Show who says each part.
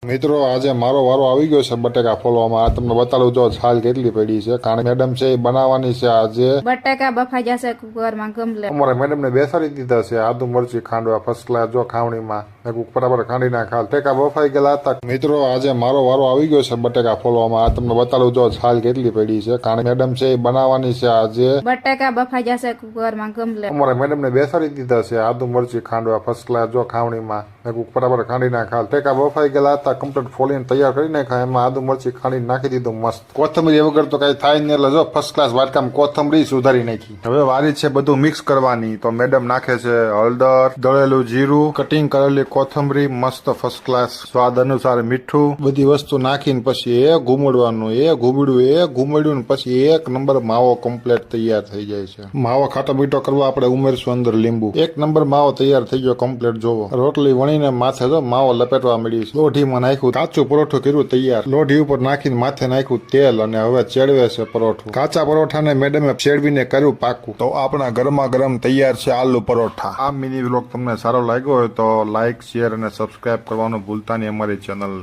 Speaker 1: મિત્રો આજે મારો વારો આવી ગયો છે બટેકા ફોલવામાં. આ તમને બતાડું જો છાલ કેટલી પડી છે, કારણ મેડમ છે એ બનાવવાની છે આજે.
Speaker 2: બટાકા બફાઈ જશે કુકરમાં ગમલે.
Speaker 1: અમારે મેડમ ને બેસાડી દીધા છે આદુ મરચી ખાંડવા ફર્સ્ટ ક્લાસ જો ખાવણીમાં બરાબર ખાંડી નાખા. બટેકા બફાઈ ગયેલા હતા. મિત્રો આજે મારો વારો આવી ગયો છે બટેકા ફોલવામાં. આ તમને બતાડું જો છાલ કેટલી પડી છે, કારણ મેડમ છે એ બનાવવાની છે આજે.
Speaker 2: બટાકા બફાઈ જશે કુકરમાં ગમલે.
Speaker 1: અમારે મેડમ ને બેસાડી દીધા છે આદુ મરચી ખાંડવા ફર્સ્ટ ક્લાસ જો ખાવણીમાં બરાબર ખાંડી નાખા. બટેકા બફાઈ ગયેલા હતા, કમ્પ્લીટ ફોલીને તૈયાર કરી નાખ્યા. એમાં આદુ મરચી ખાંડી નાખી દીધું મસ્ત. કોથમરી વગર તો કઈ થાય નહીં, એટલે જો ફર્સ્ટ ક્લાસ વાટકામાં કોથમરી સુધારી નાખી. હવે વારી છે બધું મિક્સ કરવાની. તો મેડમ નાખે છે હળદર, દળેલું જીરું, કટિંગ કરેલી કોથમરી, મસ્ત ફર્સ્ટ ક્લાસ, સ્વાદ અનુસાર મીઠું, બધી વસ્તુ નાખીને પછી એ ઘૂમડવાનું. ઘૂમડ્યું પછી એક નંબર માવો કમ્પ્લીટ તૈયાર થઈ જાય છે. માવો ખાટો મીઠો કરવા આપણે ઉમેરશું અંદર લીંબુ. એક નંબર માવો તૈયાર થઈ ગયો કમ્પ્લીટ. જોવો રોટલી વણીને માથે જો માવો લપેટવા મળી. લોઢીમાં નાખ્યું, કાચું પરોઠું કર્યું તૈયાર. લોઢી ઉપર નાખીને માથે નાખ્યું તેલ અને હવે ચેડવે છે પરોઠું. કાચા પરોઠાને મેડમે ચેડવીને કર્યું પાકું. તો આપણા ગરમા ગરમ તૈયાર છે આલુ પરોઠા. આ મિની વ્લોગ તમને સારો લાગ્યો હોય તો લાઈક, શેર અને સબસ્ક્રાઇબ કરવાનું ભૂલતા નહીં અમારી ચેનલને.